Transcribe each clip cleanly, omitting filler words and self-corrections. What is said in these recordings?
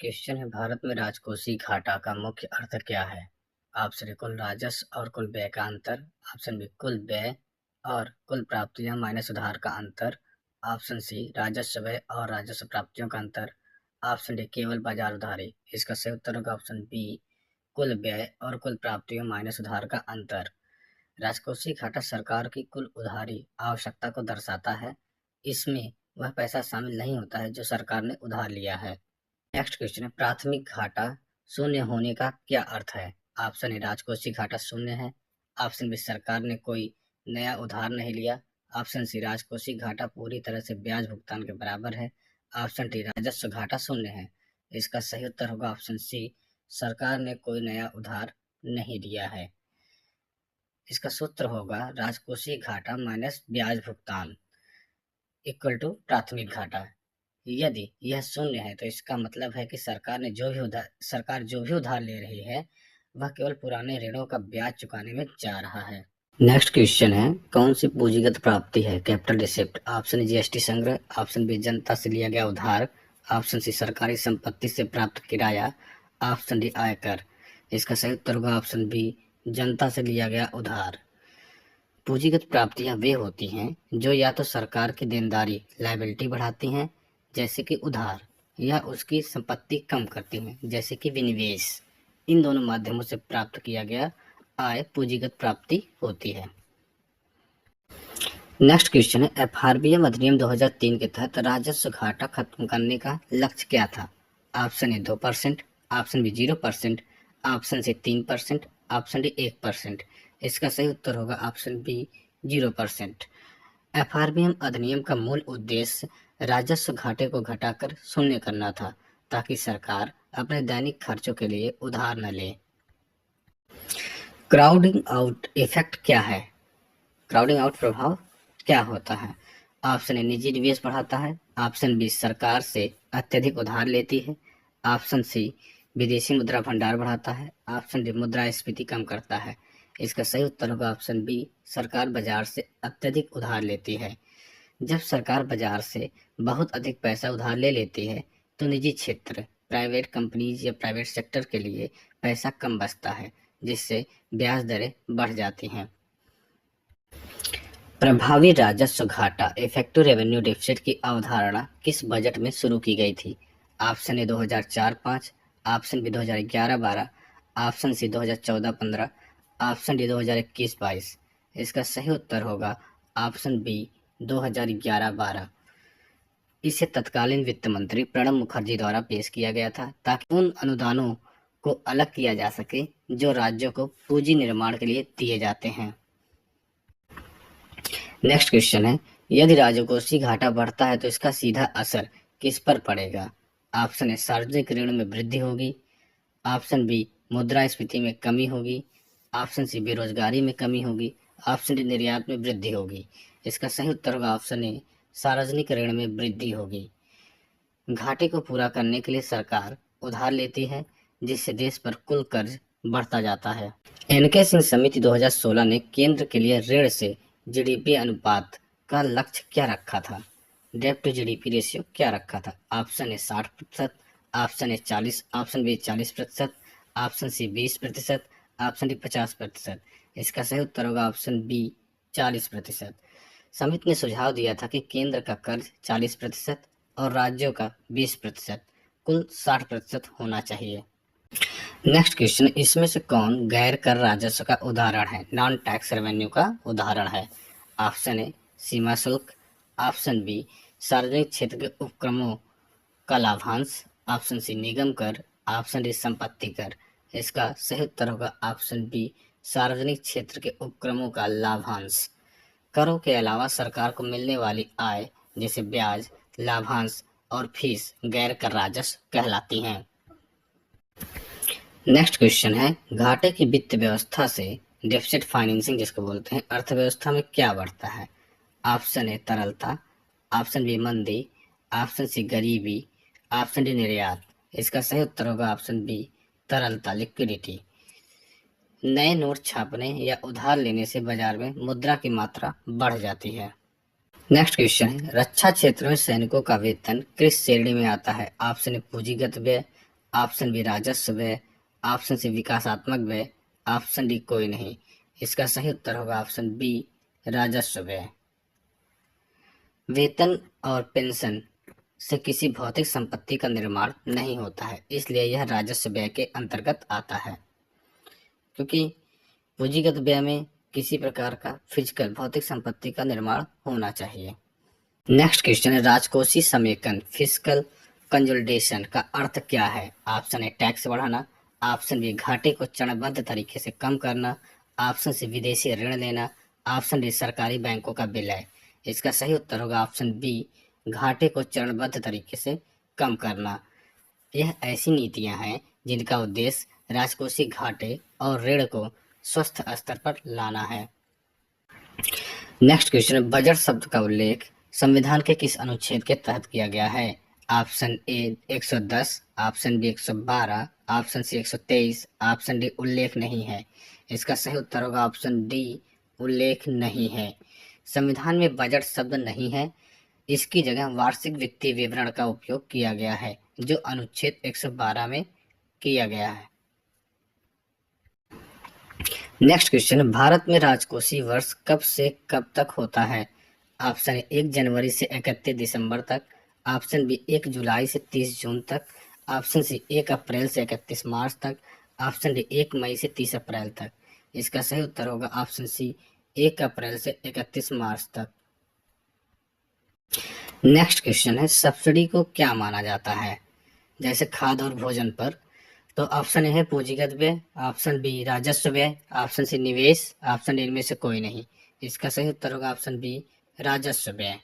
Question है, भारत में राजकोषीय घाटा का मुख्य अर्थ क्या है? ऑप्शन ए कुल राजस्व और कुल व्यय का अंतर। ऑप्शन बी कुल व्यय और कुल प्राप्तियां माइनस उधार का अंतर। ऑप्शन सी राजस्व व्यय और राजस्व प्राप्तियों का अंतर। ऑप्शन डी केवल बाजार उधारी। इसका सही उत्तर होगा ऑप्शन बी कुल व्यय और कुल प्राप्तियों माइनस उधार का अंतर। राजकोषीय घाटा सरकार की कुल उधारी आवश्यकता को दर्शाता है। इसमें वह पैसा शामिल नहीं होता है जो सरकार ने उधार लिया है। नेक्स्ट क्वेश्चन है, प्राथमिक घाटा शून्य होने का क्या अर्थ है? ऑप्शन ए राजकोषीय घाटा शून्य है। ऑप्शन बी सरकार ने कोई नया उधार नहीं लिया। ऑप्शन सी राजकोषीय घाटा पूरी तरह से ब्याज भुगतान के बराबर है। ऑप्शन डी राजस्व घाटा शून्य है। इसका सही उत्तर होगा ऑप्शन सी सरकार ने कोई नया उधार नहीं लिया है। इसका सूत्र होगा राजकोषीय घाटा माइनस ब्याज भुगतान इक्वल टू प्राथमिक घाटा। यदि यह शून्य है तो इसका मतलब है कि सरकार जो भी उधार ले रही है वह केवल पुराने ऋणों का ब्याज चुकाने में जा रहा है। नेक्स्ट क्वेश्चन है, कौन सी पूंजीगत प्राप्ति है कैपिटल रिसिप्ट? ऑप्शन जीएसटी संग्रह। ऑप्शन बी जनता से लिया गया उधार। ऑप्शन सी सरकारी संपत्ति से प्राप्त किराया। ऑप्शन डी आयकर। इसका सही उत्तर होगा ऑप्शन बी जनता से लिया गया उधार। पूंजीगत प्राप्तियां वे होती हैं जो या तो सरकार की देनदारी लायबिलिटी बढ़ाती हैं जैसे कि उधार, या उसकी संपत्ति कम करती हैं जैसे कि विनिवेश। इन दोनों माध्यमों से प्राप्त किया गया आय पूंजीगत प्राप्ति होती है। नेक्स्ट क्वेश्चन है, एफआरबीएम अधिनियम 2003 के तहत राजस्व घाटा खत्म करने का लक्ष्य क्या था? Option A 2%, option B 0%, option C 3%, option D 1%। इसका सही उत्तर होगा ऑप्शन बी 0%। एफआरबीएम अधिनियम का मूल उद्देश्य राजस्व घाटे को घटाकर शून्य करना था ताकि सरकार अपने दैनिक खर्चों के लिए उधार न ले। क्राउडिंग आउट इफेक्ट क्या है? क्राउडिंग आउट प्रभाव क्या होता है? ऑप्शन ए निजी निवेश बढ़ाता है। ऑप्शन बी सरकार से अत्यधिक उधार लेती है। ऑप्शन सी विदेशी मुद्रा भंडार बढ़ाता है। ऑप्शन डी मुद्रास्फीति कम करता है। इसका सही उत्तर होगा ऑप्शन बी सरकार बाजार से अत्यधिक उधार लेती है। जब सरकार बाजार से बहुत अधिक पैसा उधार ले लेती है तो निजी क्षेत्र, प्राइवेट कंपनीज या प्राइवेट सेक्टर के लिए पैसा कम बचता है जिससे ब्याज दरें बढ़ जाती हैं। प्रभावी राजस्व घाटा इफेक्टिव रेवेन्यू डेफिसिट की अवधारणा किस बजट में शुरू की गई थी? Option A 2004-05, option B 2011-12, option C 2014-15, option D 2021-22। इसका सही उत्तर होगा ऑप्शन बी 2011-12। इसे तत्कालीन वित्त मंत्री प्रणब मुखर्जी द्वारा पेश किया गया था ताकि उन अनुदानों को अलग किया जा सके जो राज्यों को पूंजी निर्माण के लिए दिए जाते हैं। नेक्स्ट क्वेश्चन है, यदि राजकोषीय घाटा बढ़ता है तो इसका सीधा असर किस पर पड़ेगा? ऑप्शन ए सार्वजनिक ऋण में वृद्धि होगी। ऑप्शन बी मुद्रास्फीति में कमी होगी। ऑप्शन सी बेरोजगारी में कमी होगी। ऑप्शन डी निर्यात में वृद्धि होगी। इसका सही उत्तर होगा ऑप्शन ए सार्वजनिक ऋण में वृद्धि होगी। घाटे को पूरा करने के लिए सरकार उधार लेती है जिससे देश पर कुल कर्ज बढ़ता जाता है। एनके सिंह समिति 2016 ने केंद्र के लिए ऋण से जीडीपी अनुपात का लक्ष्य क्या रखा था? डेब्ट टू जीडीपी रेशियो क्या रखा था? Option A 60%, option A 40, option B 40%, option C 20%, option D 50%। इसका सही उत्तर होगा ऑप्शन बी 40%। समिति ने सुझाव दिया था कि केंद्र का कर्ज 40% और राज्यों का 20%, कुल 60% होना चाहिए। नेक्स्ट क्वेश्चन, इसमें से कौन गैर कर राजस्व का उदाहरण है, नॉन टैक्स रेवेन्यू का उदाहरण है? ऑप्शन ए सीमा शुल्क, ऑप्शन बी सार्वजनिक क्षेत्र के उपक्रमों का लाभांश, ऑप्शन सी निगम कर, ऑप्शन डी संपत्ति कर। इसका सही उत्तर होगा ऑप्शन बी सार्वजनिक क्षेत्र के उपक्रमों का लाभांश। करों के अलावा सरकार को मिलने वाली आय जैसे ब्याज, लाभांश और फीस गैर कर राजस्व कहलाती हैं। नेक्स्ट क्वेश्चन है, घाटे की वित्त व्यवस्था से डेफिसिट फाइनेंसिंग जिसको बोलते हैं अर्थव्यवस्था में क्या बढ़ता है? ऑप्शन ए तरलता, ऑप्शन बी मंदी, ऑप्शन सी गरीबी, ऑप्शन डी निर्यात। इसका सही उत्तर होगा ऑप्शन बी तरलता, लिक्विडिटी। नए नोट छापने या उधार लेने से बाजार में मुद्रा की मात्रा बढ़ जाती है। नेक्स्ट क्वेश्चन है, रक्षा क्षेत्र में सैनिकों का वेतन किस श्रेणी में आता है? ऑप्शन ए पूंजीगत व्यय, ऑप्शन बी राजस्व व्यय, ऑप्शन सी विकासात्मक व्यय, ऑप्शन डी कोई नहीं। इसका सही उत्तर होगा ऑप्शन बी राजस्व व्यय। वेतन और पेंशन से किसी भौतिक संपत्ति का निर्माण नहीं होता है, इसलिए यह राजस्व व्यय के अंतर्गत आता है। क्योंकि पूंजीगत व्यय में किसी प्रकार का फिजिकल भौतिक संपत्ति का निर्माण होना चाहिए। नेक्स्ट क्वेश्चन है राजकोषीय समेकन फिस्कल कंसोलिडेशन का अर्थ क्या है? ऑप्शन ए टैक्स बढ़ाना, ऑप्शन बी घाटे को चरणबद्ध तरीके से कम करना, ऑप्शन सी विदेशी ऋण लेना, ऑप्शन डी सरकारी बैंकों का विलय। इसका सही उत्तर होगा ऑप्शन बी घाटे को चरणबद्ध तरीके से कम करना। यह ऐसी नीतियां हैं जिनका उद्देश्य राजकोषीय घाटे और ऋण को स्वस्थ स्तर पर लाना है। नेक्स्ट क्वेश्चन है बजट शब्द का उल्लेख संविधान के किस अनुच्छेद के तहत किया गया है? Option A 110, option B 112, option C 123, option D उल्लेख नहीं है। इसका सही उत्तर होगा ऑप्शन डी उल्लेख नहीं है। संविधान में बजट शब्द नहीं है, इसकी जगह वार्षिक वित्तीय विवरण का उपयोग किया गया है जो अनुच्छेद 112 में किया गया है। नेक्स्ट क्वेश्चन भारत में राजकोषीय वर्ष कब से कब तक होता है? ऑप्शन ए 1 जनवरी से 31 दिसंबर तक, ऑप्शन बी 1 जुलाई से 30 जून तक, ऑप्शन सी 1 अप्रैल से 31 मार्च तक, ऑप्शन डी 1 मई से 30 अप्रैल तक। इसका सही उत्तर होगा ऑप्शन सी 1 अप्रैल से 31 मार्च तक। नेक्स्ट क्वेश्चन है सब्सिडी को क्या माना जाता है? जैसे खाद और भोजन पर, तो ऑप्शन ए है पूंजीगत व्यय, ऑप्शन बी राजस्व व्यय, ऑप्शन सी निवेश, ऑप्शन डी इनमें से कोई नहीं। इसका सही उत्तर होगा ऑप्शन बी राजस्व व्यय।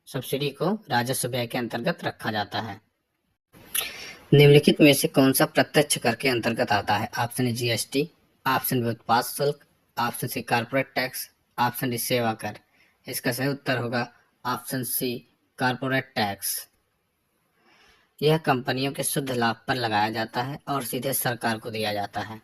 सब्सिडी को राजस्व व्यय के अंतर्गत रखा जाता है। निम्नलिखित में से कौन सा प्रत्यक्ष कर के अंतर्गत आता है? Option A GST, option B उत्पाद शुल्क, option C corporate tax, option D सेवा कर। इसका सही उत्तर होगा ऑप्शन सी कॉर्पोरेट टैक्स। यह कंपनियों के शुद्ध लाभ पर लगाया जाता है और सीधे सरकार को दिया जाता है।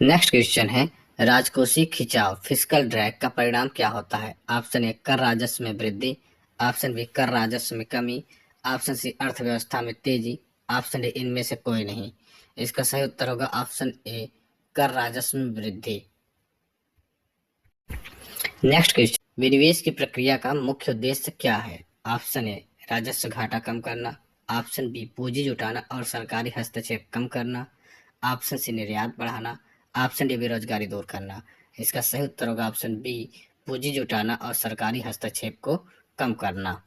नेक्स्ट क्वेश्चन है राजकोषीय खिंचाव फिस्कल ड्रैग का परिणाम क्या होता है? ऑप्शन ए कर राजस्व में वृद्धि, ऑप्शन बी कर राजस्व में कमी, ऑप्शन सी अर्थव्यवस्था में तेजी, ऑप्शन डी इनमें से कोई नहीं। इसका सही उत्तर होगा ऑप्शन ए कर राजस्व में वृद्धि। नेक्स्ट क्वेश्चन विनिवेश की प्रक्रिया का मुख्य उद्देश्य क्या है? ऑप्शन ए राजस्व घाटा कम करना, ऑप्शन बी पूंजी जुटाना और सरकारी हस्तक्षेप कम करना, ऑप्शन सी निर्यात बढ़ाना, ऑप्शन डी बेरोजगारी दूर करना। इसका सही उत्तर होगा ऑप्शन बी पूंजी जुटाना और सरकारी हस्तक्षेप को कम करना।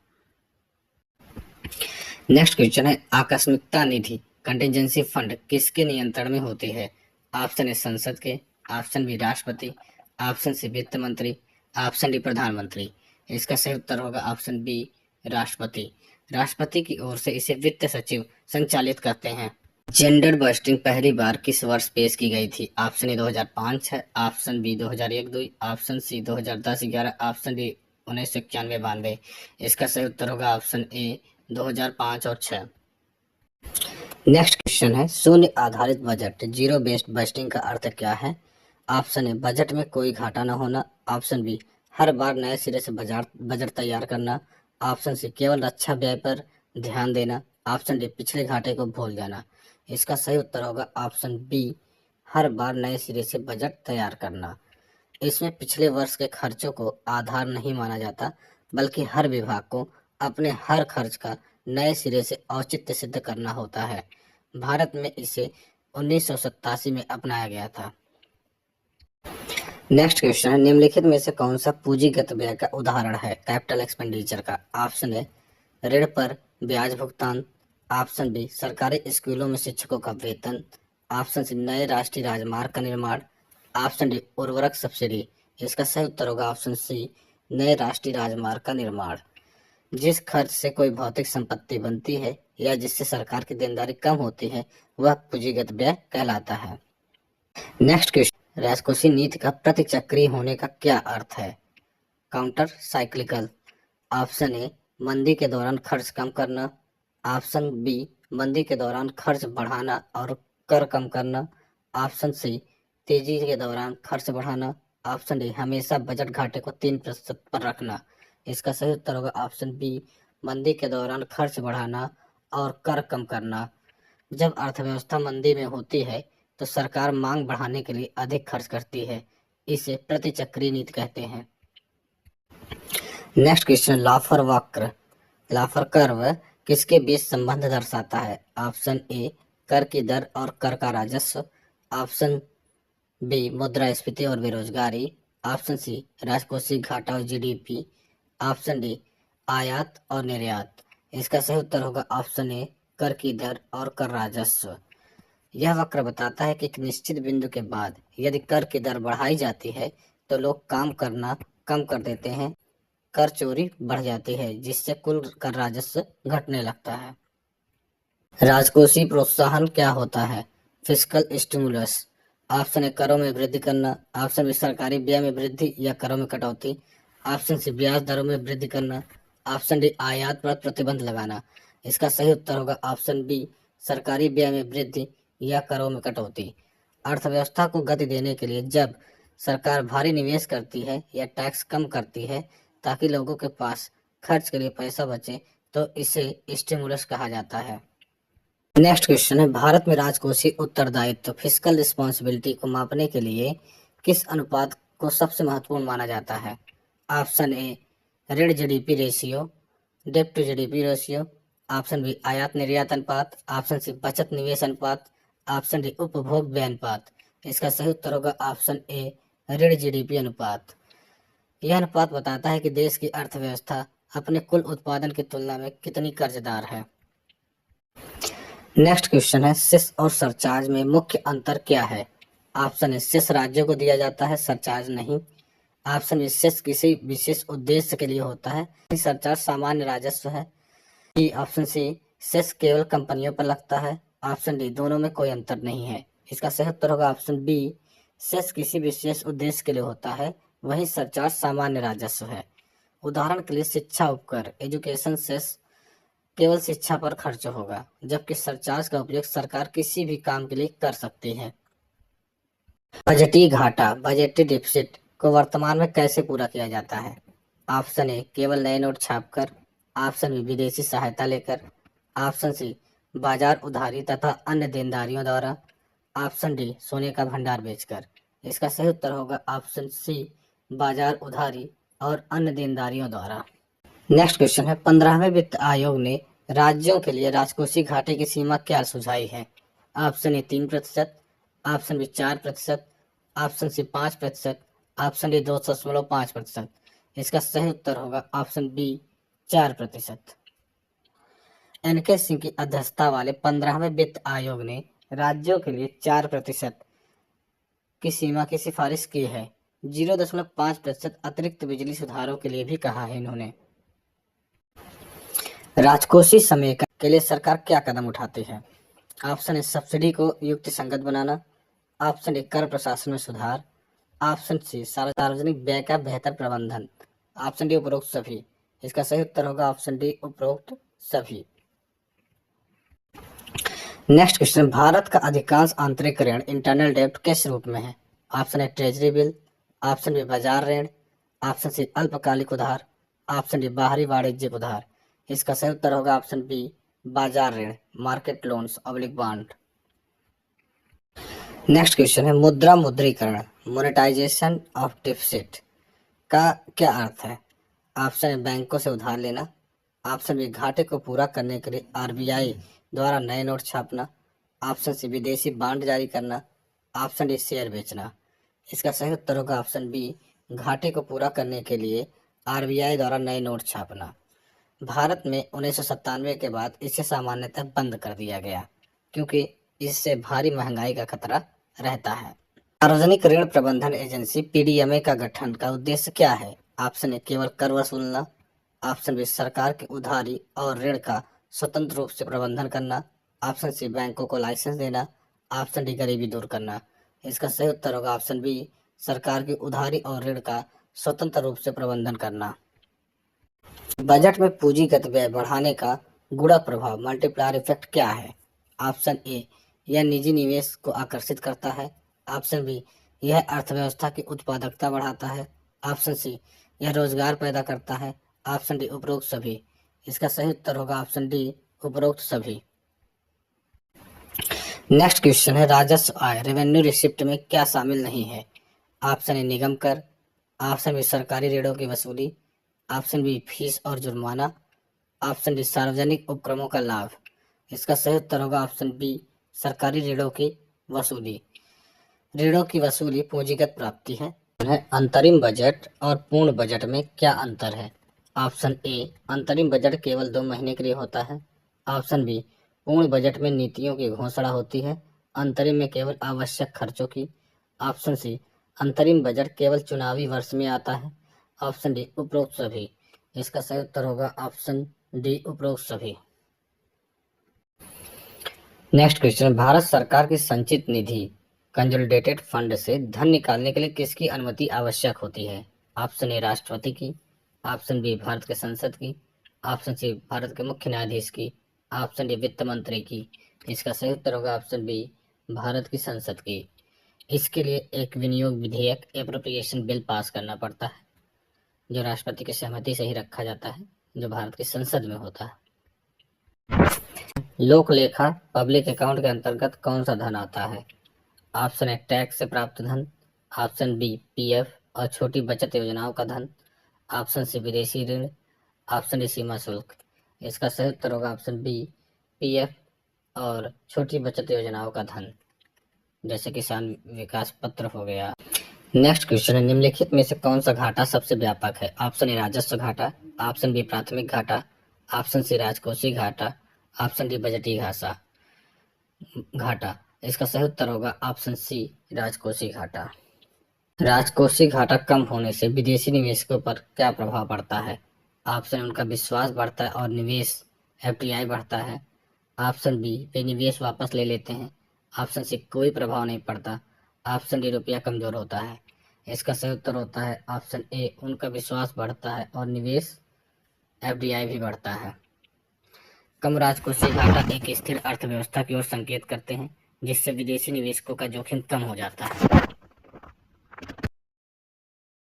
नेक्स्ट क्वेश्चन है आकस्मिकता निधि कंटिजेंसी फंड किसके नियंत्रण में होती है? ऑप्शन ए संसद के, ऑप्शन बी राष्ट्रपति, ऑप्शन सी वित्त मंत्री, ऑप्शन डी प्रधानमंत्री। इसका सही उत्तर होगा ऑप्शन बी राष्ट्रपति। राष्ट्रपति की ओर से इसे वित्त सचिव संचालित करते हैं। जेंडर बस्टिंग पहली बार किस वर्ष पेश की गई थी? ऑप्शन ए 2005 है, option B 2001-2, option C 2010-11, option D 1991-92। इसका सही उत्तर होगा ऑप्शन ए 2005 और 6। नेक्स्ट क्वेश्चन है शून्य आधारित बजट जीरो बेस्ड बजटिंग का अर्थ क्या है? ऑप्शन ए बजट में कोई घाटा न होना, ऑप्शन बी हर बार नए सिरे से बजट तैयार करना, ऑप्शन सी केवल रक्षा व्यय पर ध्यान देना, ऑप्शन डी पिछले घाटे को भूल जाना। इसका सही उत्तर होगा ऑप्शन बी हर बार नए सिरे से बजट तैयार करना। इसमें पिछले वर्ष के खर्चों को आधार नहीं माना जाता, बल्कि हर विभाग को अपने हर खर्च का नए सिरे से औचित्य सिद्ध करना होता है। भारत में इसे 1987 में अपनाया गया था। नेक्स्ट क्वेश्चन है निम्नलिखित में से कौन सा पूंजीगत व्यय का उदाहरण है कैपिटल एक्सपेंडिचर का? ऑप्शन है ऋण पर ब्याज भुगतान, ऑप्शन बी सरकारी स्कूलों में शिक्षकों का वेतन, ऑप्शन सी नए राष्ट्रीय राजमार्ग का निर्माण, ऑप्शन डी उर्वरक सब्सिडी। इसका सही उत्तर होगा ऑप्शन सी नए राष्ट्रीय राजमार्ग का निर्माण। जिस खर्च से कोई भौतिक संपत्ति बनती है या जिससे सरकार की देनदारी कम होती है वह पूंजीगत व्यय कहलाता है। नेक्स्ट क्वेश्चन राजकोषीय नीति का प्रतिचक्रीय होने का क्या अर्थ है? Counter cyclical. ऑप्शन ए मंदी के दौरान खर्च कम करना, ऑप्शन बी मंदी के दौरान खर्च बढ़ाना और कर कम करना, ऑप्शन सी तेजी के दौरान खर्च बढ़ाना, ऑप्शन डी हमेशा बजट घाटे को 3% पर रखना। इसका सही उत्तर होगा ऑप्शन बी मंदी के दौरान खर्च बढ़ाना और कर कम करना। जब अर्थव्यवस्था मंदी में होती है तो सरकार मांग बढ़ाने के लिए अधिक खर्च करती है। इसे प्रतिचक्रीय नीति कहते हैं। नेक्स्ट क्वेश्चन, लाफर वक्र, लाफर कर्व किसके बीच संबंध दर्शाता है? ऑप्शन ए कर की दर और कर का राजस्व, ऑप्शन बी मुद्रास्फीति और बेरोजगारी, ऑप्शन सी राजकोषीय घाटा और जीडीपी, ऑप्शन डी आयात और निर्यात। इसका सही उत्तर होगा ऑप्शन ए कर की दर और कर राजस्व। यह वक्र बताता है कि एक निश्चित बिंदु के बाद यदि कर की दर बढ़ाई जाती है तो लोग काम करना कम कर देते हैं, कर चोरी बढ़ जाती है, जिससे कुल कर राजस्व घटने लगता है। राजकोषीय प्रोत्साहन क्या होता है? Fiscal stimulus. ऑप्शन ए करों में वृद्धि करना, ऑप्शन बी सरकारी व्यय में वृद्धि या करों में कटौती, ऑप्शन सी ब्याज दरों में वृद्धि करना, ऑप्शन डी आयात पर प्रतिबंध लगाना। इसका सही उत्तर होगा ऑप्शन बी सरकारी व्यय में वृद्धि या करों में कटौती। अर्थव्यवस्था को गति देने के लिए जब सरकार भारी निवेश करती है या टैक्स कम करती है ताकि लोगों के पास खर्च के लिए पैसा बचे तो इसे स्टिमुलस कहा जाता है। नेक्स्ट क्वेश्चन है, भारत में राजकोषीय उत्तरदायित्व फिस्कल रिस्पॉन्सिबिलिटी को मापने के लिए किस अनुपात को सबसे महत्वपूर्ण माना जाता है? ऑप्शन ए ऋण जीडीपी रेशियो, डेब्ट to GDP ratio, option B आयात निर्यात अनुपात, ऑप्शन सी बचत निवेश अनुपात, ऑप्शन डी उपभोग व्यय अनुपात। इसका सही उत्तर होगा ऑप्शन ए ऋण जीडीपी अनुपात। यह अनुपात बताता है कि देश की अर्थव्यवस्था अपने कुल उत्पादन की तुलना में कितनी कर्जदार है। नेक्स्ट क्वेश्चन है, सेस और सरचार्ज में मुख्य अंतर क्या है? ऑप्शन ए सेस राज्यों को दिया जाता है, सरचार्ज नहीं, ऑप्शन बी सेस किसी विशेष उद्देश्य के लिए होता है, सरचार्ज सामान्य राजस्व है, ऑप्शन सी सेस केवल कंपनियों पर लगता है, ऑप्शन डी दोनों में कोई अंतर नहीं है। इसका सही उत्तर होगा ऑप्शन बी सेस किसी विशेष उद्देश्य के लिए होता है, वही सरचार्ज सामान्य राजस्व है। उदाहरण के लिए शिक्षा उपकर एजुकेशन सेस केवल शिक्षा पर खर्च होगा, जबकि सरचार्ज का उपयोग सरकार किसी भी काम के लिए कर सकती है। बजटीय घाटा बजटीय डिफिसिट को वर्तमान में कैसे पूरा किया जाता है? ऑप्शन ए केवल नए नोट छापकर, ऑप्शन बी विदेशी सहायता लेकर, ऑप्शन सी बाजार उधारी तथा अन्य देनदारियों द्वारा, ऑप्शन डी सोने का भंडार बेचकर। इसका सही उत्तर होगा ऑप्शन सी बाजार उधारी और अन्य देनदारियों द्वारा। नेक्स्ट क्वेश्चन है, 15वें वित्त आयोग ने राज्यों के लिए राजकोषीय घाटे की सीमा क्या सुझाई है? Option A 3%, option B 4%, option C 5%, option D 2.5%। इसका सही उत्तर होगा ऑप्शन बी 4%। एनके सिंह की अध्यक्षता वाले 15वें वित्त आयोग ने राज्यों के लिए 4% की सीमा की सिफारिश की है। 0.5% अतिरिक्त बिजली सुधारों के लिए भी कहा है इन्होंने। राजकोषीय समय के लिए सरकार क्या कदम उठाती है? ऑप्शन ए सब्सिडी को युक्तिसंगत बनाना, ऑप्शन डी कर प्रशासन में सुधार, ऑप्शन सी सार्वजनिक व्यय का बेहतर प्रबंधन, ऑप्शन डी उपरोक्त सभी। इसका सही उत्तर होगा ऑप्शन डी उपरोक्त सभी। नेक्स्ट क्वेश्चन, भारत का अधिकांश आंतरिक ऋण इंटरनल डेब्ट किस रूप में है? Option A treasury bill, option B बाजार ऋण, ऑप्शन सी अल्पकालिक उधार, ऑप्शन डी बाहरी वाणिज्यिक उधार। इसका सही उत्तर होगा ऑप्शन बी बाजार ऋण, market loans oblique bond. Next question है, मुद्रा मुद्रीकरण मोनेटाइजेशन ऑफ डिफिसिट का क्या अर्थ है? ऑप्शन ए बैंकों से उधार लेना, ऑप्शन बी घाटे को पूरा करने के लिए आरबीआई द्वारा नए नोट छापना, ऑप्शन सी विदेशी बॉन्ड जारी करना, ऑप्शन डी शेयर बेचना। इसका सही उत्तर होगा ऑप्शन बी घाटे को पूरा करने के लिए आरबीआई द्वारा नए नोट छापना। भारत में 1997 के बाद इसे सामान्यतः बंद कर दिया गया क्योंकि इससे भारी महंगाई का खतरा रहता है। सार्वजनिक ऋण प्रबंधन एजेंसी पीडीएमए का गठन का उद्देश्य क्या है? ऑप्शन ए केवल कर वसूलना, ऑप्शन बी सरकार की उधारी और ऋण का स्वतंत्र रूप से प्रबंधन करना, ऑप्शन सी बैंकों को लाइसेंस देना, ऑप्शन डी गरीबी दूर करना। इसका सही उत्तर होगा ऑप्शन बी सरकार की उधारी और ऋण का स्वतंत्र रूप से प्रबंधन करना। बजट में पूंजीगत व्यय बढ़ाने का गुणक प्रभाव मल्टीप्लायर इफेक्ट क्या है? ऑप्शन ए यह निजी निवेश को आकर्षित करता है, ऑप्शन बी यह अर्थव्यवस्था की उत्पादकता बढ़ाता है, ऑप्शन सी यह रोजगार पैदा करता है, ऑप्शन डी उपरोक्त सभी। इसका सही उत्तर होगा ऑप्शन डी, उपरोक्त सभी। नेक्स्ट क्वेश्चन है, राजस्व आय रेवेन्यू रिसिप्ट में क्या शामिल नहीं है? ऑप्शन ए निगम कर, ऑप्शन बी सरकारी ऋणों की वसूली, ऑप्शन बी फीस और जुर्माना, ऑप्शन डी सार्वजनिक उपक्रमों का लाभ। इसका सही उत्तर होगा ऑप्शन बी, सरकारी ऋणों की वसूली। ऋणों की वसूली पूंजीगत प्राप्ति है। अंतरिम बजट और पूर्ण बजट में क्या अंतर है? ऑप्शन ए, अंतरिम बजट केवल 2 महीने के लिए होता है। ऑप्शन बी, पूर्ण बजट में नीतियों की घोषणा होती है, अंतरिम में केवल आवश्यक खर्चों की। ऑप्शन सी, अंतरिम बजट केवल चुनावी वर्ष में आता है। ऑप्शन डी, उपरोक्त सभी। इसका सही उत्तर होगा ऑप्शन डी, उपरोक्त सभी। नेक्स्ट क्वेश्चन, भारत सरकार की संचित निधि कंसोलिडेटेड फंड से धन निकालने के लिए किसकी अनुमति आवश्यक होती है? ऑप्शन ए, राष्ट्रपति की, ऑप्शन बी, भारत के संसद की, ऑप्शन सी, भारत के मुख्य न्यायाधीश की, ऑप्शन डी, वित्त मंत्री की। इसका सही उत्तर होगा ऑप्शन बी, भारत की संसद की। इसके लिए एक विनियोग विधेयक एप्रोप्रिएशन बिल पास करना पड़ता है, जो राष्ट्रपति की सहमति से ही रखा जाता है, जो भारत की संसद में होता है। लोक लेखा पब्लिक अकाउंट के अंतर्गत कौन सा धन आता है? ऑप्शन ए, टैक्स से प्राप्त धन, ऑप्शन बी, पीएफ और छोटी बचत योजनाओं का धन, ऑप्शन सी, विदेशी ऋण, ऑप्शन डी, सीमा शुल्क। इसका सही उत्तर होगा ऑप्शन बी, पीएफ और छोटी बचत योजनाओं का धन, जैसे किसान विकास पत्र हो गया। नेक्स्ट क्वेश्चन है, निम्नलिखित में से कौन सा घाटा सबसे व्यापक है? ऑप्शन ए, राजस्व घाटा, ऑप्शन बी, प्राथमिक घाटा, ऑप्शन सी, राजकोषीय घाटा, ऑप्शन डी, बजटीय घाटा। इसका सही उत्तर होगा ऑप्शन सी, राजकोषीय घाटा। राजकोषीय घाटा कम होने से विदेशी निवेशकों पर क्या प्रभाव पड़ता है? ऑप्शन, उनका विश्वास बढ़ता है और निवेश एफडीआई बढ़ता है। ऑप्शन बी, वे निवेश वापस ले लेते हैं। ऑप्शन सी, कोई प्रभाव नहीं पड़ता। ऑप्शन डी, रुपया कमजोर होता है। इसका सही उत्तर होता है ऑप्शन ए, उनका विश्वास बढ़ता है और निवेश एफडीआई भी बढ़ता है। कम राजकोषीय घाटा एक स्थिर अर्थव्यवस्था की ओर संकेत करते हैं, जिससे विदेशी निवेशकों का जोखिम कम हो जाता है।